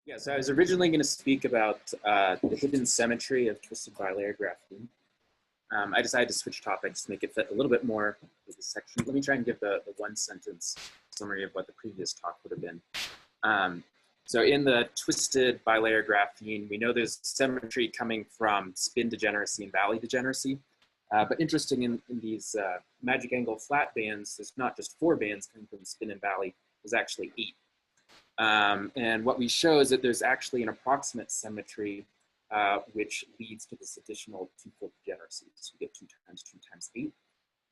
Yeah, so I was originally going to speak about the hidden symmetry of twisted bilayer graphene. I decided to switch topics to make it fit a little bit more with this section. Let me try and give the one sentence summary of what the previous talk would have been. So in the twisted bilayer graphene, we know there's symmetry coming from spin degeneracy and valley degeneracy. But interesting in these magic angle flat bands, there's not just 4 bands coming from spin and valley, there's actually 8. And what we show is that there's actually an approximate symmetry which leads to this additional 2-fold degeneracy. So you get 2 times 2 times 8.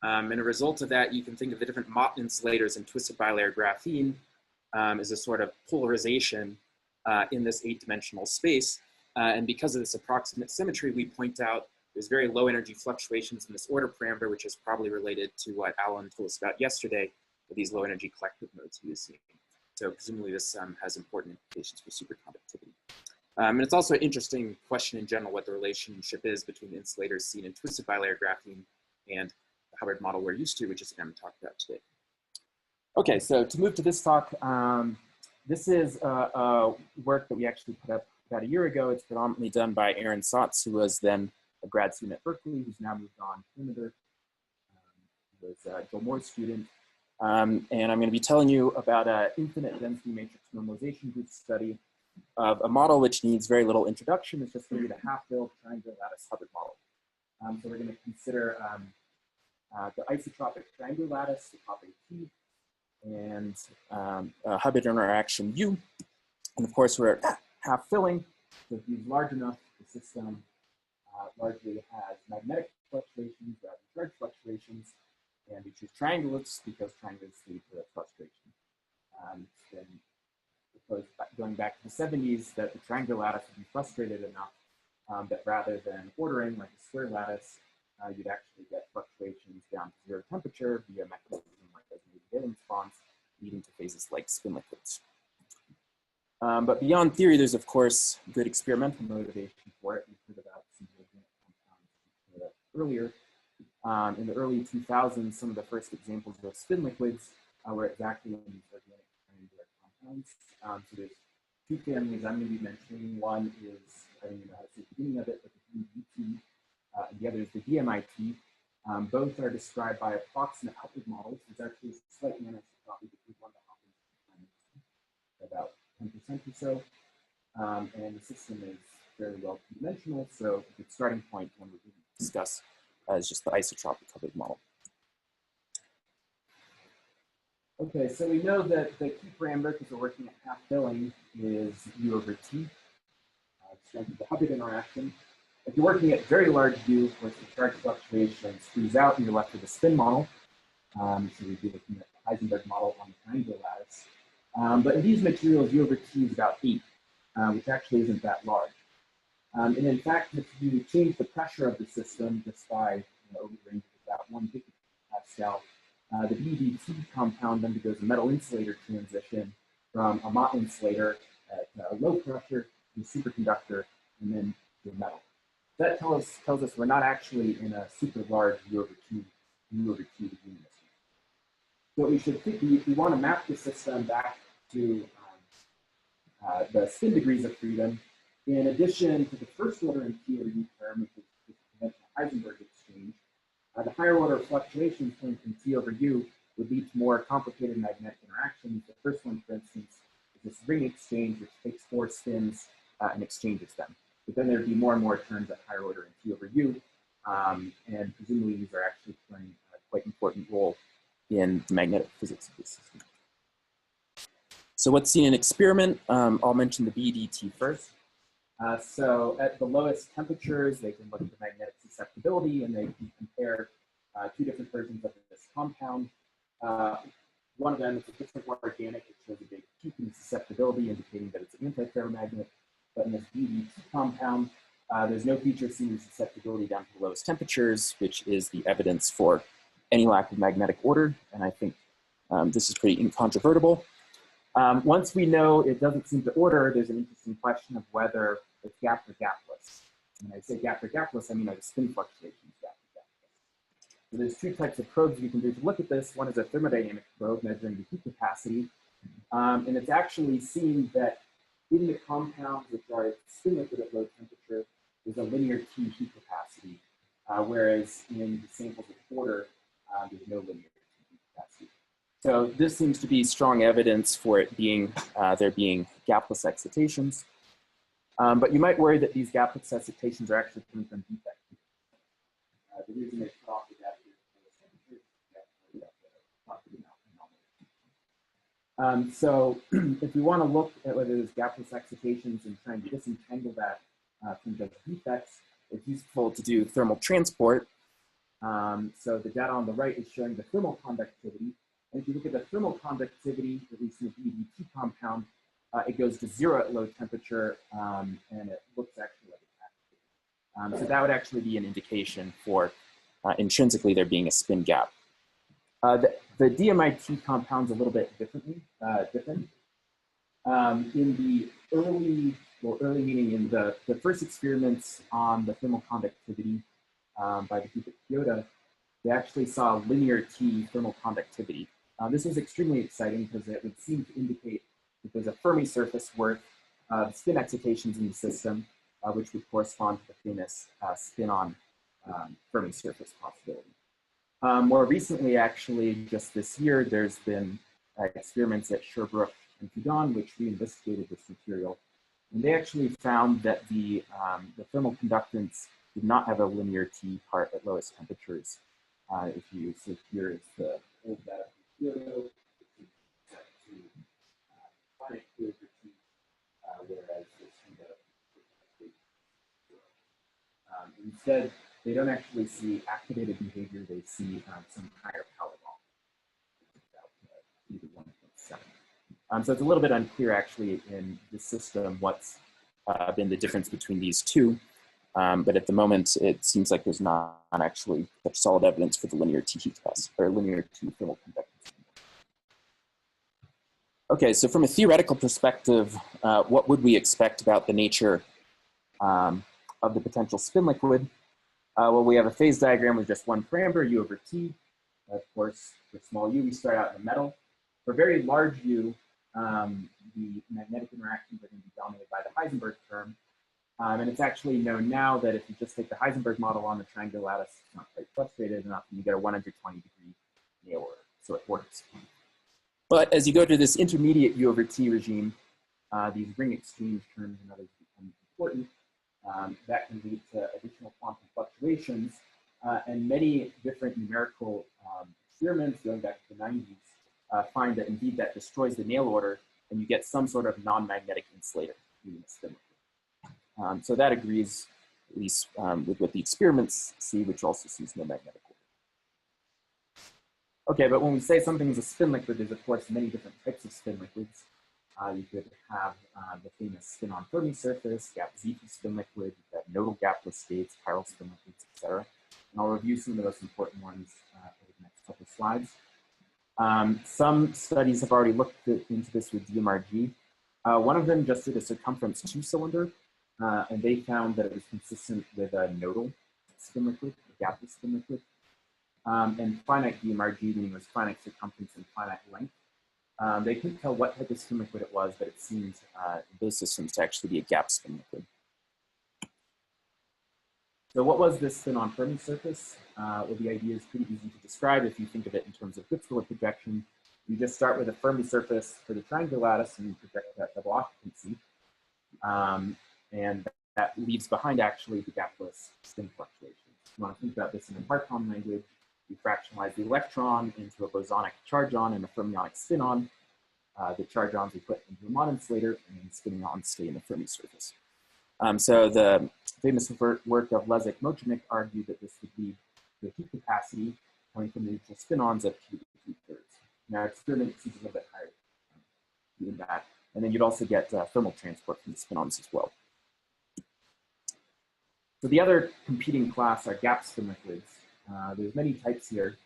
And a result of that, you can think of the different Mott insulators in twisted bilayer graphene as a sort of polarization in this 8-dimensional space. And because of this approximate symmetry, we point out there's very low energy fluctuations in this order parameter, which is probably related to what Alan told us about yesterday, with these low energy collective modes he was seeing. So presumably this has important implications for superconductivity. And it's also an interesting question in general what the relationship is between the insulators seen in twisted bilayer graphene and the Hubbard model we're used to, which is what I'm going to talk about today. Okay, so to move to this talk, this is a work that we actually put up about a year ago. It's predominantly done by Aaron Satz, who was then a grad student at Berkeley, who's now moved on to Canada. He was a Gilmore student. And I'm going to be telling you about an infinite density matrix normalization group study of a model which needs very little introduction. It's just going to be the half-filled triangular lattice Hubbard model. So we're going to consider the isotropic triangular lattice, the topic T, and a Hubbard interaction U. And of course, we're at half-filling. So if it's large enough, the system largely has magnetic fluctuations rather than charge fluctuations. And we choose triangulates because triangulates lead to frustration. Then going back to the 70s, that the triangular lattice would be frustrated enough that rather than ordering like a square lattice, you'd actually get fluctuations down to 0 temperature via a mechanism like resonating valence bonds, leading to phases like spin liquids. But beyond theory, there's of course good experimental motivation for it. We've heard about some organic compounds earlier. In the early 2000s, some of the first examples of spin liquids were exactly in these organic triangular compounds. So there's 2 families I'm going to be mentioning. One is, I don't even know how to say the beginning of it, but the DBT, and the other is the DMIT. Both are described by approximate Hubbard models. There's actually a slight anisotropy between one to about 10% or so. And the system is very well two-dimensional, so the starting point when we discuss is just the isotropic Hubbard model. Okay, so we know that the key parameter, because we're working at half filling, is U over T, strength of the Hubbard interaction. If you're working at very large U, of course, the charge fluctuation squeeze out and you're left with a spin model. So we'd be looking at the Heisenberg model on the triangular lattice. But in these materials, U over T is about 8, which actually isn't that large. And in fact, if you change the pressure of the system just by over the range of about 1 gigapascal, the BDT compound undergoes a metal insulator transition from a Mott insulator at low pressure to a superconductor and then to a metal. That tells us we're not actually in a super large U over T unit. So we should think, we want to map the system back to the spin degrees of freedom. In addition to the first order in T over U term, which is the conventional Heisenberg exchange, the higher order fluctuations coming from T over U would lead to more complicated magnetic interactions. The first one, for instance, is this ring exchange, which takes 4 spins and exchanges them. But then there'd be more and more terms at higher order in T over U, and presumably these are actually playing a quite important role in the magnetic physics of this system. So what's seen in experiment? I'll mention the BDT first. So at the lowest temperatures, they can look at the magnetic susceptibility and they can compare 2 different versions of this compound. One of them is a different organic, it shows a big peak in susceptibility, indicating that it's an antiferromagnet. But in this BDT compound, there's no feature seen in susceptibility down to the lowest temperatures, which is the evidence for any lack of magnetic order. And I think this is pretty incontrovertible. Once we know it doesn't seem to order, there's an interesting question of whether it's gap or gapless. When I say gap or gapless, I mean like the spin fluctuations gap or gapless. So there's 2 types of probes we can do to look at this. One is a thermodynamic probe measuring the heat capacity. And it's actually seen that In the compounds which are spin liquid at low temperature, there's a linear T heat capacity, whereas in the samples at border, there's no linear T heat capacity. So this seems to be strong evidence for it being, there being gapless excitations. But you might worry that these gapless excitations are actually coming from defect. The reason they cut off the gap here is so if we want to look at whether there's gapless excitations and try and disentangle that from just defects, it's useful to do thermal transport. So the data on the right is showing the thermal conductivity. And if you look at the thermal conductivity, at least in the BDT compound, it goes to 0 at low temperature, and it looks actually like it's active. So that would actually be an indication for intrinsically there being a spin gap. The DMIT compound's a little bit different. In the early meaning in the first experiments on the thermal conductivity by the group at Kyoto, they actually saw linear T thermal conductivity. This was extremely exciting because it would seem to indicate that there's a Fermi surface worth of spin excitations in the system, which would correspond to the famous spin-on Fermi surface possibility. More recently, actually, just this year, there's been experiments at Sherbrooke and Fudan, which reinvestigated this material. And they actually found that the thermal conductance did not have a linear T part at lowest temperatures. So here is the old data from Kyoto, set to finite clear for T, whereas this instead, they don't actually see activated behavior, they see some higher power law, about 1.7. So it's a little bit unclear actually in the system what's been the difference between these two. But at the moment, it seems like there's not actually such solid evidence for the linear T heat test or linear T thermal conductance. Okay, so from a theoretical perspective, what would we expect about the nature of the potential spin liquid? Well, we have a phase diagram with just one parameter, U over T. Of course, for small u, we start out in the metal. For very large u, the magnetic interactions are going to be dominated by the Heisenberg term. And it's actually known now that if you just take the Heisenberg model on the triangular lattice, it's not quite frustrated enough, and you get a 120-degree nail order, so it works. But as you go to this intermediate U over T regime, these ring exchange terms and others become important. That can lead to additional quantum fluctuations, and many different numerical experiments going back to the 90s find that indeed that destroys the nail order, and you get some sort of non-magnetic insulator using a spin liquid. So that agrees, at least with what the experiments see, which also sees no magnetic order. Okay, but when we say something is a spin liquid, there's of course many different types of spin liquids. You could have the famous spin-on Fermi surface, gap Z2 spin liquid, you've got nodal gapless states, chiral spin liquids, etc. And I'll review some of the most important ones over the next couple of slides. Some studies have already looked into this with DMRG. One of them just did a circumference 2-cylinder, and they found that it was consistent with a nodal spin liquid, a gapless spin liquid. And finite DMRG, meaning was finite circumference and finite length. They couldn't tell what type of spin liquid it was, but it seemed in those systems to actually be a gap spin liquid. So what was this spin-on Fermi surface? Well, the idea is pretty easy to describe if you think of it in terms of Gutzwiller projection. You just start with a Fermi surface for the triangular lattice and you project that double occupancy. And that leaves behind actually the gapless spin fluctuations. If you want to think about this in a Markov language, you fractionalize the electron into a bosonic charge-on and a fermionic spin-on. The charge-ons we put into a Mott insulator, and then spinning-ons stay in the Fermi surface. So the famous work of Leszek-Mocznik argued that this would be the heat capacity coming from the neutral spin-ons of Q to 2/3. Now, experiment sees a little bit higher than that. And then you'd also get thermal transport from the spin-ons as well. So the other competing class are gap spin liquids. There's many types here.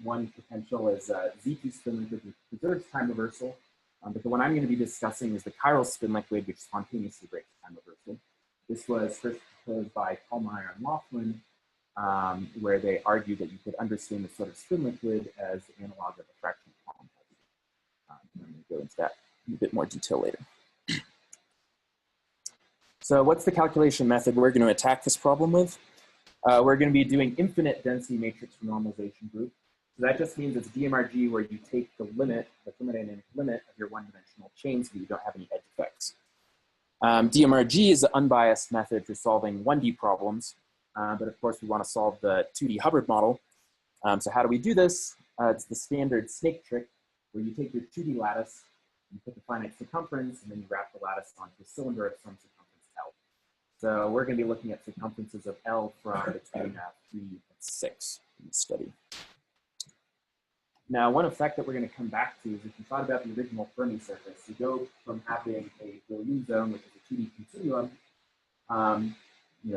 One potential is Z2 spin liquid, which preserves time reversal. But the one I'm going to be discussing is the chiral spin liquid, which spontaneously breaks time reversal. This was first proposed by Pallmeyer and Laughlin, where they argued that you could understand this sort of spin liquid as the analog of a fractional quantum. I'm going to go into that in a bit more detail later. So what's the calculation method we're going to attack this problem with? We're going to be doing infinite density matrix normalization group. So that just means it's DMRG where you take the limit, the thermodynamic limit of your one-dimensional chain so that you don't have any edge effects. DMRG is an unbiased method for solving 1D problems, but of course we want to solve the 2D Hubbard model. So how do we do this? It's the standard snake trick where you take your 2D lattice, you put the finite circumference, and then you wrap the lattice onto a cylinder of some circumference L. So we're going to be looking at circumferences of L from between 3 and 6 in the study. Now, one effect that we're going to come back to is if you thought about the original Fermi surface, you go from having a Brillouin zone, which is a 2D continuum.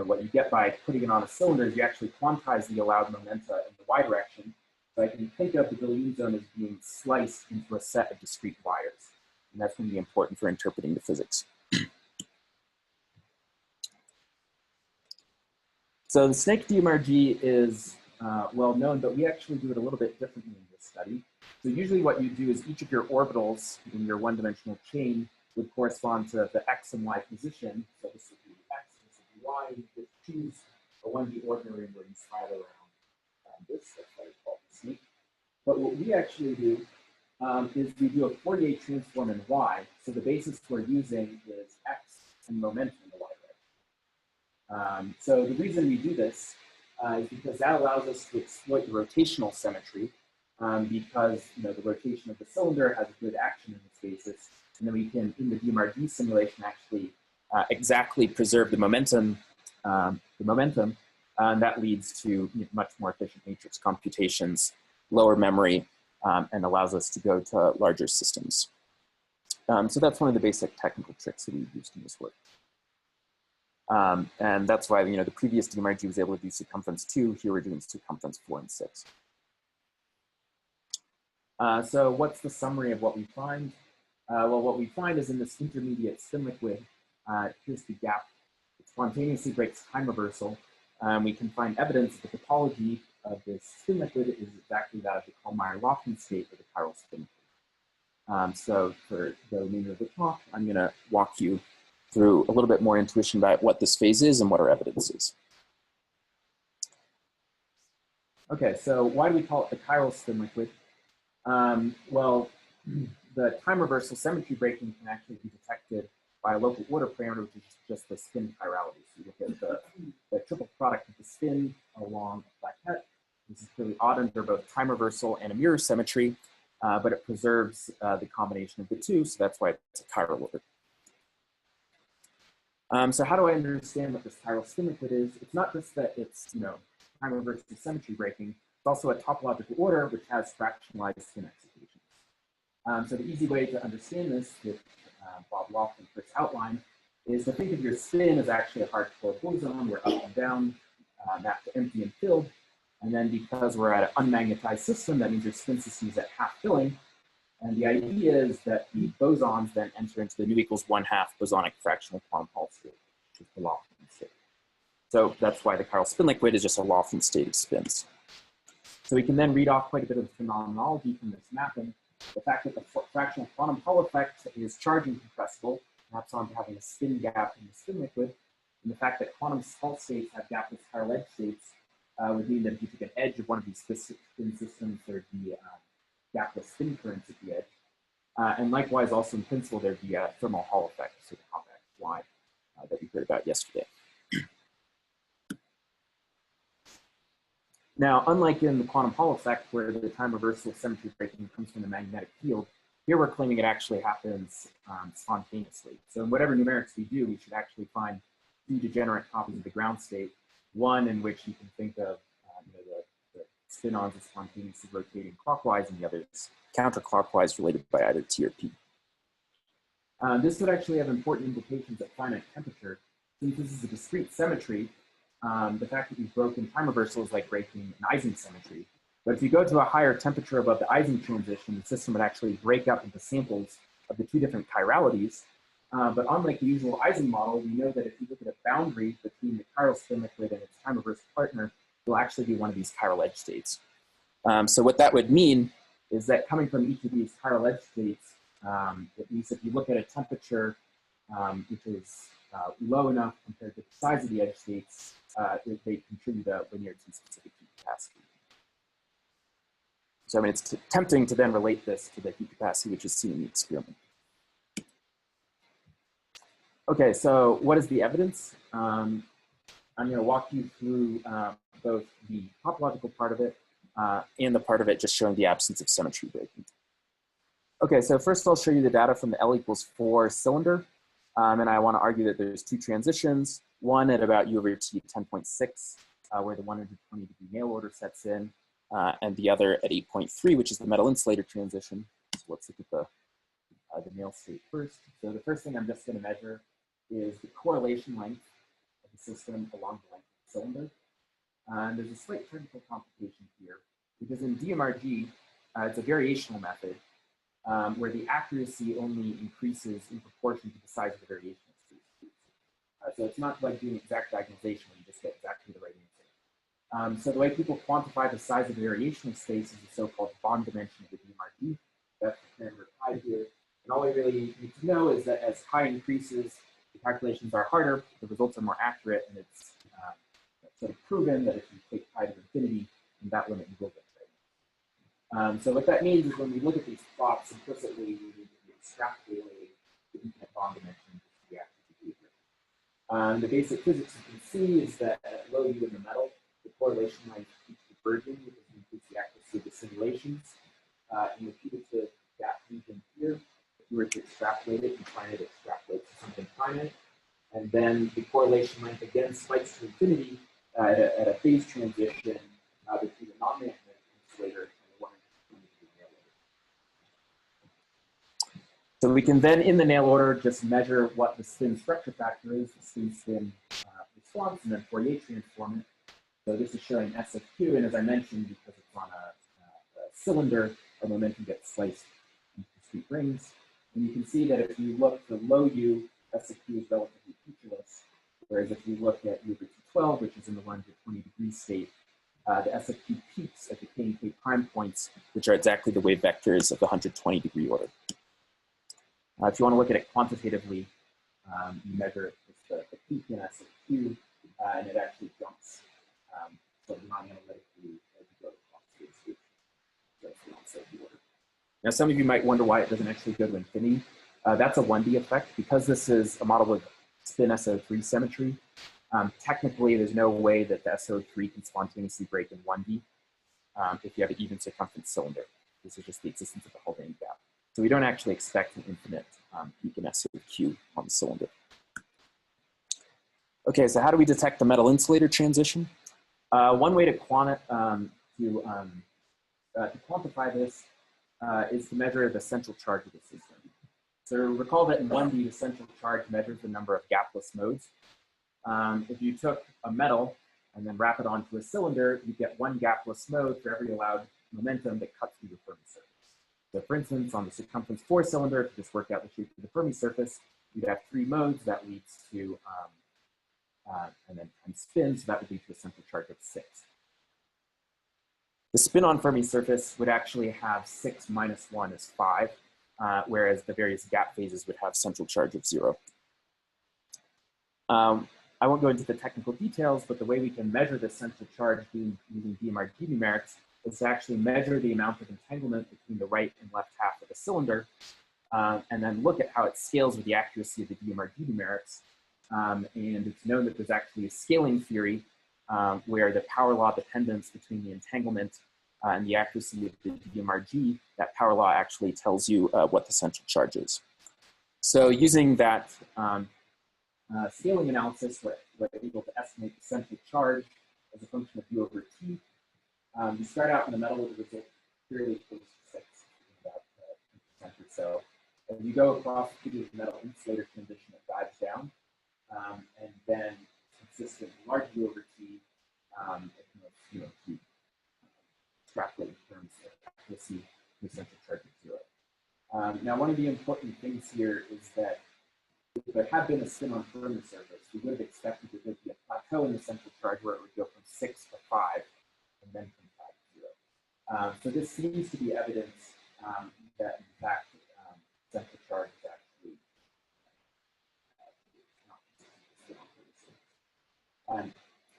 What you get by putting it on a cylinder is you actually quantize the allowed momenta in the y direction. So I can think of the Brillouin zone as being sliced into a set of discrete wires. And that's going to be important for interpreting the physics. So the snake DMRG is well known, but we actually do it a little bit differently in this study. So usually what you do is each of your orbitals in your one-dimensional chain would correspond to the x and y position. So this would be x, this would be y, and you just choose a 1D ordinary where you spiral around this. That's why it's called the snake. But what we actually do is we do a Fourier transform in y. So the basis we're using is x and momentum in the y direction. So the reason we do this is because that allows us to exploit the rotational symmetry because the rotation of the cylinder has a good action in its basis, and then we can, in the DMRG simulation, actually exactly preserve the momentum, and that leads to much more efficient matrix computations, lower memory, and allows us to go to larger systems. So that's one of the basic technical tricks that we've used in this work. And that's why the previous DMRG was able to do circumference 2. Here we're doing circumference 4 and 6. So what's the summary of what we find? Well, what we find is in this intermediate spin liquid, here's the gap. It spontaneously breaks time reversal. We can find evidence that the topology of this spin liquid is exactly that of the Kollmeier-Laughlin state of the chiral spin liquid. So for the remainder of the talk, I'm going to walk you through a little bit more intuition about what this phase is and what our evidence is. Okay, so why do we call it the chiral spin liquid? Well, the time reversal symmetry breaking can actually be detected by a local order parameter, which is just the spin chirality. So you look at the triple product of the spin along a plaquette. This is clearly odd under both time reversal and a mirror symmetry, but it preserves the combination of the two, so that's why it's a chiral order. So how do I understand what this chiral spin liquid is? It's not just that it's time reversal symmetry breaking, it's also a topological order which has fractionalized spin excitation. So the easy way to understand this, that Bob Laughlin first outlined, is to think of your spin as actually a hard-core boson where up and down map to empty and filled. And then because we're at an unmagnetized system, that means your spin system is at half filling. And the idea is that the bosons then enter into the nu equals 1/2 bosonic fractional quantum Hall state, which is the Laughlin state. So that's why the chiral spin liquid is just a Laughlin state of spins. So we can then read off quite a bit of phenomenology from this mapping. The fact that the fractional quantum Hall effect is charge incompressible, maps onto having a spin gap in the spin liquid, and the fact that quantum Hall states have gapless chiral edge states would mean that if you took an edge of one of these spin systems, there'd be gapless spin currents at the edge. And likewise, also in principle, there'd be a thermal Hall effect, so the compact Y that we heard about yesterday. Now, unlike in the quantum Hall effect, where the time reversal symmetry breaking comes from the magnetic field, here we're claiming it actually happens spontaneously. So in whatever numerics we do, we should actually find two degenerate copies of the ground state, one in which you can think of the spin-ons as spontaneously rotating clockwise, and the other is counterclockwise related by either T or P. This would actually have important implications at finite temperature. Since this is a discrete symmetry, the fact that we've broken time reversal is like breaking an Ising symmetry. But if you go to a higher temperature above the Ising transition, the system would actually break up into samples of the two different chiralities. But unlike the usual Ising model, we know that if you look at a boundary between the chiral spin liquid and its time reversal partner, it'll actually be one of these chiral edge states. So what that would mean is that coming from each of these chiral edge states, at least if you look at a temperature which is low enough compared to the size of the edge states, they contribute a linear T-specific heat capacity. So I mean, it's tempting to then relate this to the heat capacity which is seen in the experiment. Okay, so what is the evidence? I'm going to walk you through both the topological part of it and the part of it just showing the absence of symmetry breaking. Okay, so first I'll show you the data from the L=4 cylinder. And I want to argue that there's two transitions, one at about U/T 10.6, where the 120-degree nail order sets in, and the other at 8.3, which is the metal insulator transition. So let's look at the nail state first. So the first thing I'm just going to measure is the correlation length of the system along the length of the cylinder. And there's a slight technical complication here, because in DMRG, it's a variational method, where the accuracy only increases in proportion to the size of the variation of space. So it's not like doing exact diagonalization where you just get exactly the right answer. So the way people quantify the size of the variation of space is the so-called bond dimension of the DMRG. That's the parameter pi here. And all we really need to know is that as pi increases, the calculations are harder, the results are more accurate, and it's sort of proven that if you take pi to infinity, in that limit you will get right. So what that means is when we look at these plots implicitly, we need to be extrapolating the infinite bond dimension to the actual behavior. The basic physics you can see is that at low U in the metal, the correlation lines keep diverging because we increase the accuracy of the simulations. And repeated to that region here, if you were to extrapolate it, you find it extrapolates to something finite. And then the correlation length again spikes to infinity at a phase transition between the non-magnetic insulator and the 120-degree nail order. So we can then, in the nail order, just measure what the spin structure factor is, the spin-spin response, and then Fourier transform it. So this is showing S of Q, and as I mentioned, because it's on a cylinder, our momentum gets sliced into discrete rings. And you can see that if you look for low U, S of Q is relatively featureless, whereas if you look at U/T12, which is in the 120-degree state, the S of Q peaks at the K and K prime points, which are exactly the wave vectors of the 120-degree order. If you want to look at it quantitatively, you measure the peak in S of Q, and it actually jumps sort of non-analytically as you go across the state. That's the onset of the order. Now, some of you might wonder why it doesn't actually go to infinity. That's a 1D effect. Because this is a model with spin SO3 symmetry, technically there's no way that the SO3 can spontaneously break in 1D if you have an even circumference cylinder. This is just the existence of the Haldane gap. So we don't actually expect an infinite peak in SOQ on the cylinder. Okay, so how do we detect the metal insulator transition? One way to quantify this is to measure the central charge of the system. So recall that in 1D, the central charge measures the number of gapless modes. If you took a metal and then wrap it onto a cylinder, you get one gapless mode for every allowed momentum that cuts through the Fermi surface. So for instance, on the circumference 4 cylinder, if you just work out the shape of the Fermi surface, you'd have 3 modes. That leads to, and then times spin, so that would lead to a central charge of 6. The spin on Fermi surface would actually have 6 minus 1 is 5, whereas the various gap phases would have central charge of 0. I won't go into the technical details, but the way we can measure this central charge using DMRG numerics is to actually measure the amount of entanglement between the right and left half of the cylinder, and then look at how it scales with the accuracy of the DMRG numerics. And it's known that there's actually a scaling theory where the power law dependence between the entanglement and the accuracy of the DMRG, that power law actually tells you what the central charge is. So using that scaling analysis, we're able to estimate the central charge as a function of U/T. You start out in the metal with a result fairly close to 6, about 10% or so. As you go across the metal insulator transition, it dives down, and then consistent large U/T, to extrapolate in terms of accuracy, the central charge of 0. Now, one of the important things here is that if there had been a spin on Fermi surface, we would have expected that there would be a plateau in the central charge where it would go from 6 to 5, and then from 5 to 0. So this seems to be evidence that, in fact, central charge is actually not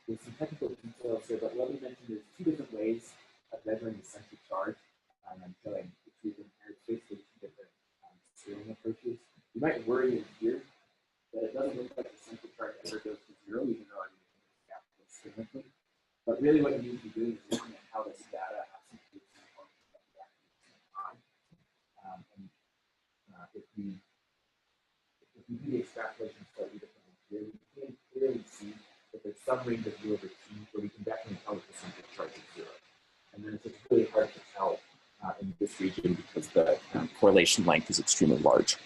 There's some technical details here, but let me mention there's two different ways of measuring the center charge. I'm showing it's basically two different scaling approaches. You might worry in here that it doesn't look like the center charge ever goes to zero, even though I'm using this calculus significantly. But really what you need to be doing is looking at how this data has some function of the time. If we do the extrapolation slightly differently here, we can clearly see that there's some range of u over t where we can definitely tell that the center charge is zero. And then it's just really hard to tell in this region because the correlation length is extremely large,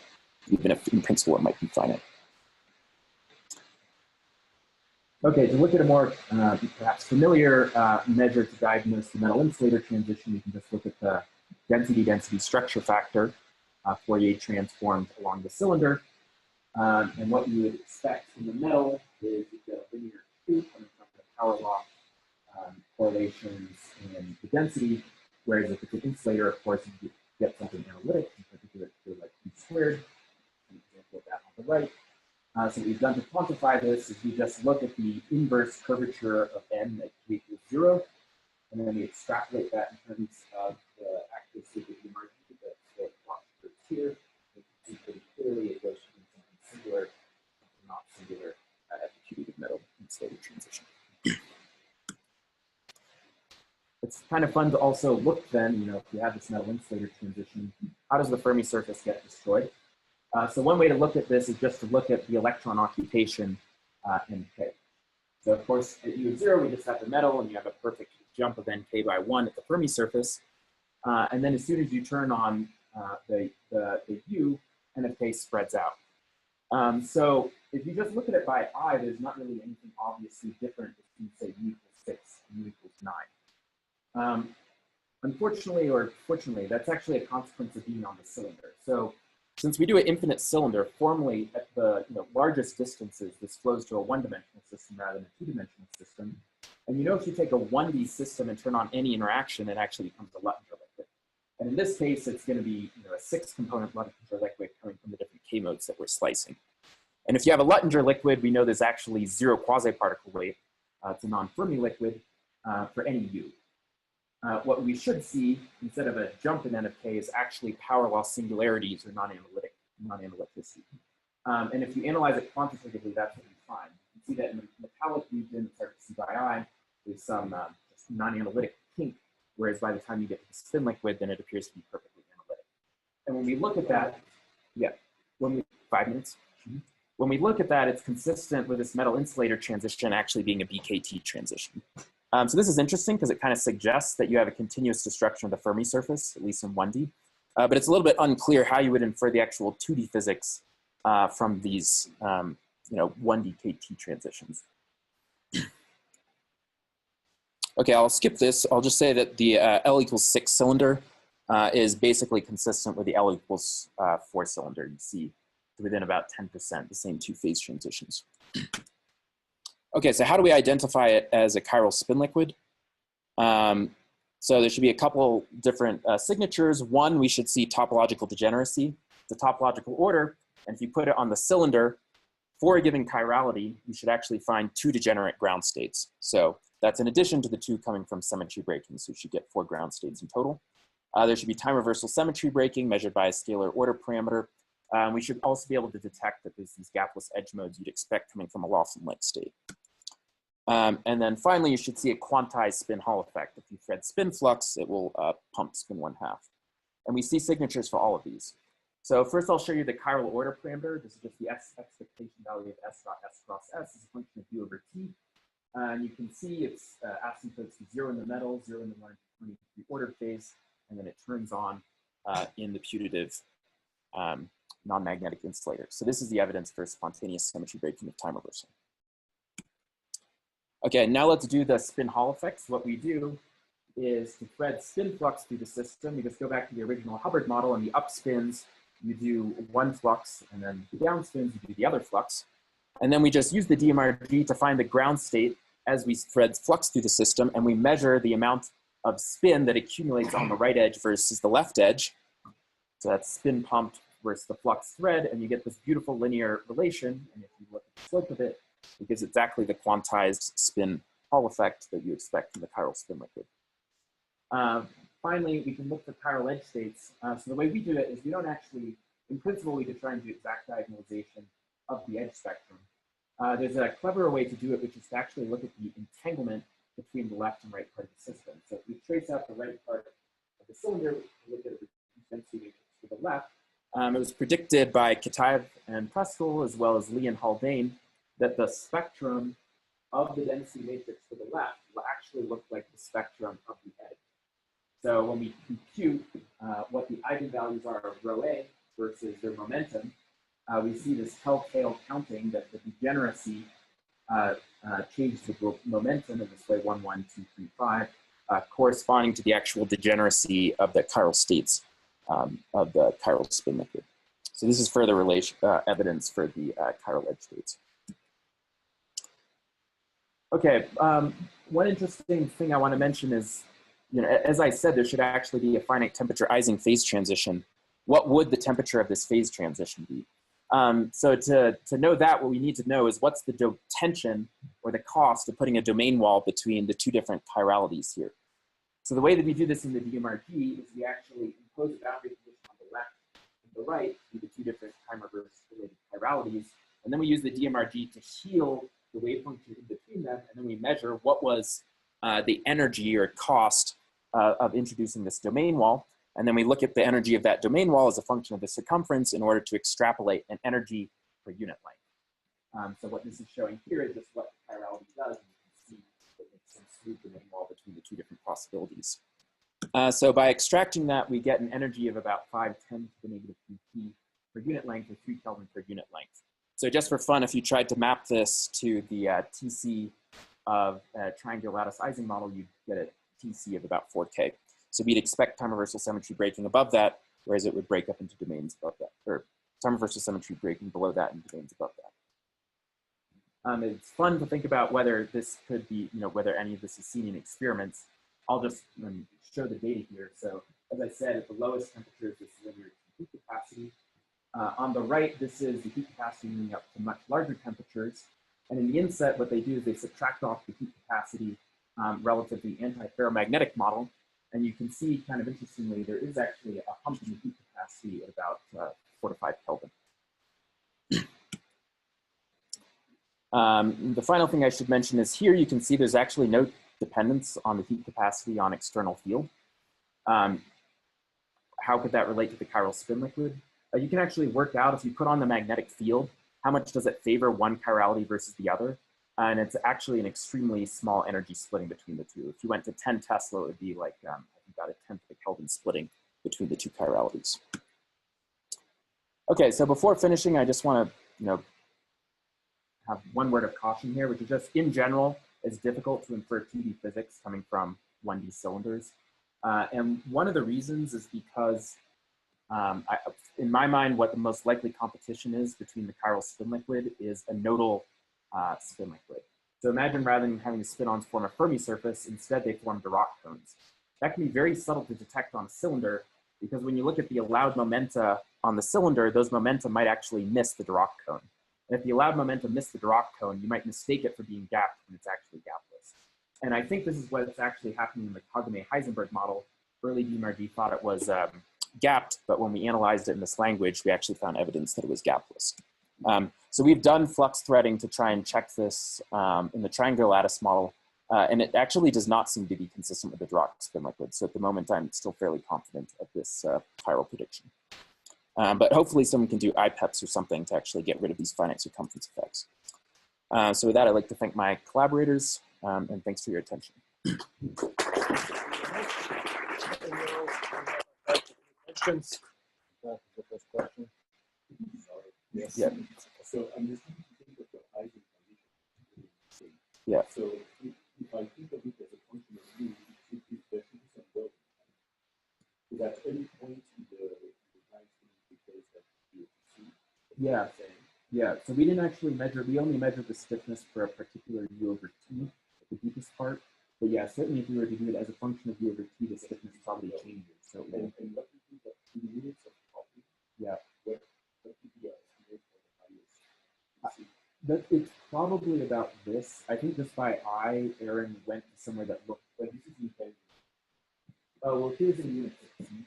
even if in principle it might be finite. Okay, to look at a more perhaps familiar measure to diagnose the metal insulator transition, you can just look at the density structure factor Fourier transformed along the cylinder. And what you would expect in the metal is you get a linear Q coming from the power law correlations in the density, whereas if it's an insulator, of course, you get something analytic, in particular like Q squared, an example of that on the right. So what we've done to quantify this is we just look at the inverse curvature of n at Q equals 0, and then we extrapolate that in terms of the accuracy of the margin that plot curves here. You can see pretty clearly it goes from something singular, something not singular at the cubic metal insulator transition. It's kind of fun to also look then, if you have this metal insulator transition, how does the Fermi surface get destroyed? So one way to look at this is just to look at the electron occupation in K. So of course, at U of 0, we just have the metal and you have a perfect jump of Nk by 1 at the Fermi surface. And then as soon as you turn on the U, N of K spreads out. So if you just look at it by eye, there's not really anything obviously different between, say, U equals 6 and U equals 9. Unfortunately, or fortunately, that's actually a consequence of being on the cylinder. So since we do an infinite cylinder, formally at the largest distances, this flows to a one-dimensional system rather than a two-dimensional system. And if you take a 1D system and turn on any interaction, it actually becomes a Luttinger liquid. And in this case, it's going to be a 6-component Luttinger liquid coming from the different K modes that we're slicing. And if you have a Luttinger liquid, we know there's actually 0 quasi-particle weight. It's a non-Fermi liquid for any U. What we should see, instead of a jump in N of K, is actually power law singularities or non-analyticity. And if you analyze it quantitatively, that's what you find. You can see that in the metallic region, it's hard to see by eye, there's some non-analytic kink, whereas by the time you get to the spin liquid, then it appears to be perfectly analytic. And when we look at that, 5 minutes. When we look at that, it's consistent with this metal insulator transition actually being a BKT transition. So this is interesting because it kind of suggests that you have a continuous destruction of the Fermi surface, at least in 1D. But it's a little bit unclear how you would infer the actual 2D physics from these 1D KT transitions. Okay, I'll skip this. I'll just say that the L equals 6 cylinder is basically consistent with the L equals 4 cylinder. You see within about 10%, the same 2 phase transitions. Okay, so how do we identify it as a chiral spin liquid? So there should be a couple different signatures. One, we should see topological degeneracy, the topological order, and if you put it on the cylinder, for a given chirality, you should actually find 2 degenerate ground states. So that's in addition to the 2 coming from symmetry breaking, so you should get 4 ground states in total. There should be time reversal symmetry breaking measured by a scalar order parameter. We should also be able to detect that there's these gapless edge modes you'd expect coming from a Lawson-like state. And then finally, you should see a quantized spin Hall effect. If you thread spin flux, it will pump spin 1/2. And we see signatures for all of these. So first I'll show you the chiral order parameter. This is just the expectation value of S dot S cross S as a function of U over T. And you can see it's asymptotes to 0 in the metal, 0 in the 123 ordered phase, and then it turns on in the putative non-magnetic insulator. So this is the evidence for spontaneous symmetry breaking of time reversal. Okay, now let's do the spin Hall effects. What we do is to thread spin flux through the system. You just go back to the original Hubbard model, and the up spins, you do 1 flux, and then the down spins, you do the other flux. And then we just use the DMRG to find the ground state as we thread flux through the system, and we measure the amount of spin that accumulates on the right edge versus the left edge. So that's spin pumped versus the flux thread, and you get this beautiful linear relation. And if you look at the slope of it, It gives exactly the quantized spin Hall effect that you expect from the chiral spin liquid. Finally, we can look for chiral edge states. So the way we do it is we don't actually, in principle, we could try and do exact diagonalization of the edge spectrum. There's a cleverer way to do it, which is to actually look at the entanglement between the left and right part of the system. So if we trace out the right part of the cylinder, we look at the density matrix to the left. It was predicted by Kitaev and Prestel, as well as Lee and Haldane, that the spectrum of the density matrix to the left will actually look like the spectrum of the edge. So when we compute what the eigenvalues are of rho A versus their momentum, we see this telltale counting that the degeneracy changes the momentum in this way, 1, 1, 2, 3, 5, corresponding to the actual degeneracy of the chiral states of the chiral spin liquid. So this is further evidence for the chiral edge states. Okay, one interesting thing I want to mention is, as I said, there should actually be a finite temperature Ising phase transition. What would the temperature of this phase transition be? So to know that, what we need to know is what's the tension or the cost of putting a domain wall between the two different chiralities here. So the way that we do this in the DMRG is we actually impose a boundary condition on the left and the right to the two different time reverse related chiralities. And then we use the DMRG to heal the wave function in between them. And then we measure what was the energy or cost of introducing this domain wall. And then we look at the energy of that domain wall as a function of the circumference in order to extrapolate an energy per unit length. So what this is showing here is just what the chirality does. And you can see that it makes some smooth domain wall between the two different possibilities. So by extracting that, we get an energy of about 5 10 to the negative 3 per unit length, or 3 Kelvin per unit length. So just for fun, if you tried to map this to the TC of a triangular lattice Ising model, you'd get a TC of about 4K. So we'd expect time reversal symmetry breaking above that, whereas it would break up into domains above that, or time reversal symmetry breaking below that and domains above that. It's fun to think about whether this could be, whether any of this is seen in experiments. I'll just show the data here. So as I said, at the lowest temperatures, this is linear heat capacity. On the right, this is the heat capacity moving up to much larger temperatures. And in the inset, what they do is they subtract off the heat capacity relative to the anti-ferromagnetic model. And you can see, kind of interestingly, there is actually a hump in the heat capacity at about 4 to 5 Kelvin. The final thing I should mention is here you can see there's actually no dependence on the heat capacity on external field. How could that relate to the chiral spin liquid? You can actually work out, if you put on the magnetic field, how much does it favor one chirality versus the other? And it's actually an extremely small energy splitting between the two. If you went to 10 Tesla, it would be like about a 10th of a Kelvin splitting between the two chiralities. Okay, so before finishing, I just want to, have one word of caution here, which is just in general, it's difficult to infer 2D physics coming from 1D cylinders. And one of the reasons is because, in my mind, what the most likely competition is between the chiral spin liquid is a nodal spin liquid. So imagine rather than having the spin-ons form a Fermi surface, instead they form Dirac cones. That can be very subtle to detect on a cylinder, because when you look at the allowed momenta on the cylinder, those momenta might actually miss the Dirac cone. And if the allowed momentum missed the Dirac cone, you might mistake it for being gapped when it's actually gapless. And I think this is what's actually happening in the Kagame-Heisenberg model. Early DMRG thought it was gapped, but when we analyzed it in this language, we actually found evidence that it was gapless. So we've done flux threading to try and check this in the triangular lattice model, and it actually does not seem to be consistent with the Dirac spin liquid. So at the moment, I'm still fairly confident of this chiral prediction. But hopefully someone can do IPEPs or something to actually get rid of these finite circumference effects. So with that, I'd like to thank my collaborators, and thanks for your attention. Questions? The first question. Yes. Yeah. So I'm just thinking of the Ising condition. Yeah. So if I think of it as a function of u, it should be definitely some delta. Is at any point in the time because that you see? Yeah. Yeah. So we didn't actually measure, we only measured the stiffness for a particular u over t, the deepest part. But yeah, certainly if we were to do it as a function of u over t, the stiffness probably changes. So and what do you think that 2 units of copy? Yeah. What would be the estimate for the highest? It's probably probably about this. I think just by eye, Aaron went to somewhere that looked like this is UK. Oh, well, here's in unit 16.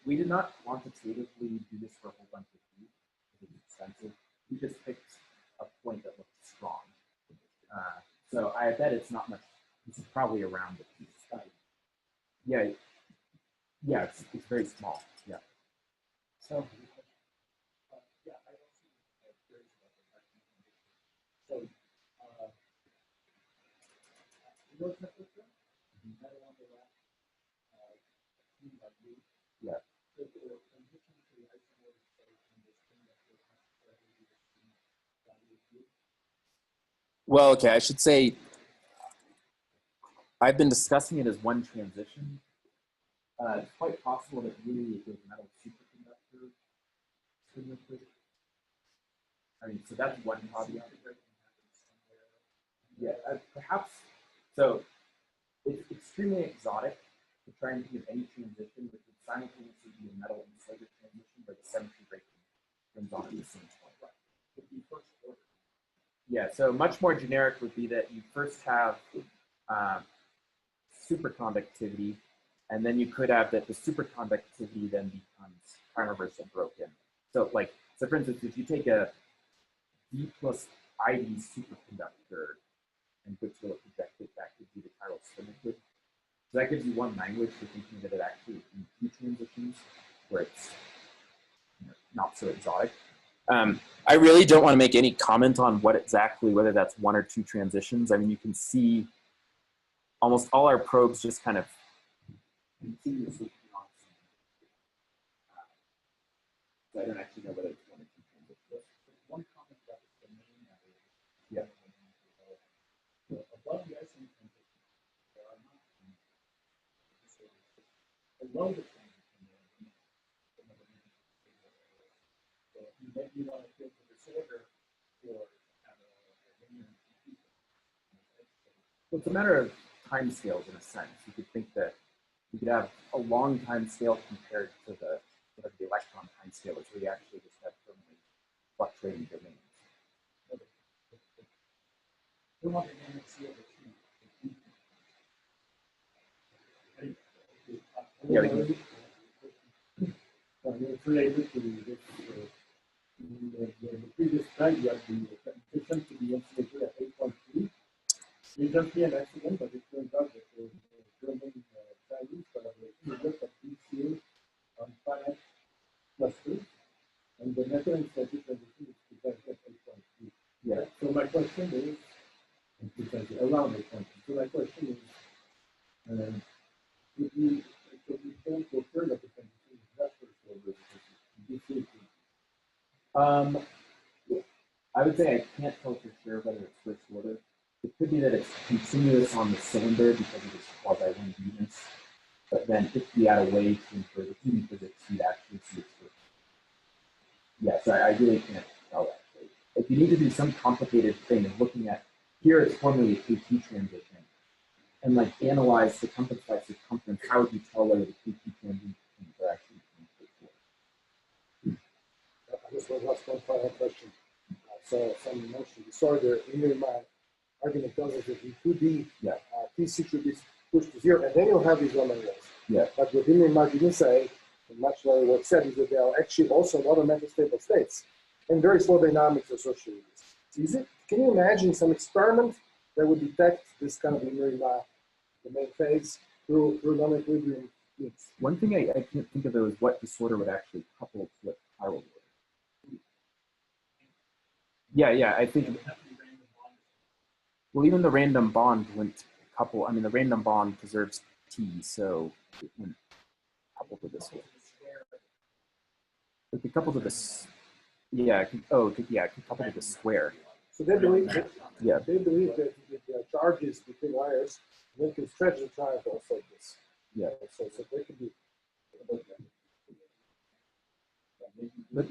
We did not quantitatively do this for a whole bunch of feet. It was expensive. We just picked a point that looked strong. So I bet it's not much. This is probably around it. Yeah, yeah, it's very small. Yeah. So, yeah, I don't see curious about the fact. So, your temperature, I don't want to laugh. Like you. Yeah. So, the transition to the isomorphic state in this thing that will necessarily be the same value of you. Well, okay, I should say I've been discussing it as one transition. It's quite possible that really it was metal superconductor. I mean, so that's one caveat. Yeah, perhaps. So it's extremely exotic to try and think of any transition that would simultaneously be a metal insulator transition, but the symmetry breaking turns on at the same point. Right. Would be first order. Yeah, so much more generic would be that you first have superconductivity, and then you could have that the superconductivity then becomes time reversal broken. So for instance, if you take a D plus ID superconductor and put to a projected, that gives you the chiral spin liquid. So that gives you one language for thinking that it actually in two transitions where it's not so exotic. I really don't want to make any comment on what exactly, whether that's one or two transitions. I mean, you can see almost all our probes just kind of continuously on. So I don't actually know whether it's one or two transitions. One comment about the main matter. Yeah. Above the icing transition, there are not below the transition, so maybe you want to feel the disorder or have a linear. Well, it's a matter of time scales in a sense. You could think that you could have a long time scale compared to the electron time scale, which we actually just have permanently fluctuating domains. Yeah, we can. Related to this, the previous slide, you have the transition to the insulator at 8.3. Recently an accident, but it turns out that the German Chinese collaboration, we looked at DCA on finite clusters, and the metal insulator transition is presented at 8.3. Yeah. So my question is, and presented around 8.3. So my question is, if you can fulfill that the transition is not first order, I would say I can't tell for sure whether it's first order. It could be that it's continuous on the cylinder because of this quasi-homogeneous, but then if we add a way to infer the human physics, you'd actually see it's first. Yeah, so I really can't tell actually. If you need to do some complicated thing of looking at, here it's formally a KT transition, and analyze circumference by circumference, how would you tell whether the KT transitions are actually first order? I just want to ask one final question. So some motion disorder in my argument tells us that in 2D, TC should be pushed to 0, and then you'll have these Roman walls. Yeah. But what Imre didn't say, and much like what said, is that there are actually also other metastable states and very slow dynamics associated with this. Can you imagine some experiment that would detect this kind of Imre the main phase through non-equilibrium needs? One thing I can't think of though is what disorder would actually couple to a chiral order. Yeah, I think. Well, even the random bond wouldn't couple. I mean, the random bond preserves T, so it wouldn't couple to this way. It could couple to this. Yeah. It could couple to the square. So they believe that. Yeah. They believe that if there are charges between wires, they can stretch the triangles like this. Yeah. So they could be. But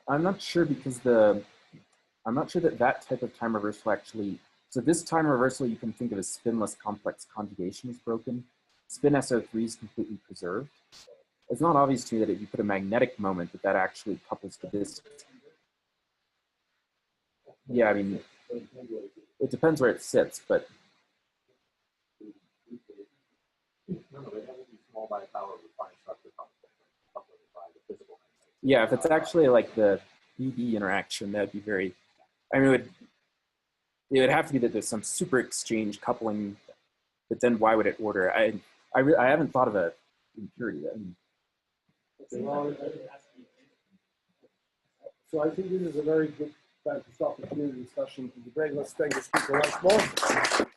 I'm not sure because I'm not sure that type of time reversal actually. So this time reversal you can think of as spinless complex conjugation is broken. Spin SO3 is completely preserved. It's not obvious to me that if you put a magnetic moment that actually couples to this Yeah, I mean, it depends where it sits, but No, they have to be small by power with fine structure coupled by the physical. yeah, if it's actually like the BB interaction, that'd be very, I mean, it would have to be that there's some super exchange coupling, but then why would it order? I haven't thought of a impurity. I mean, So I think this is a very good time to stop the community discussion in the break. Let's thank the speaker once more.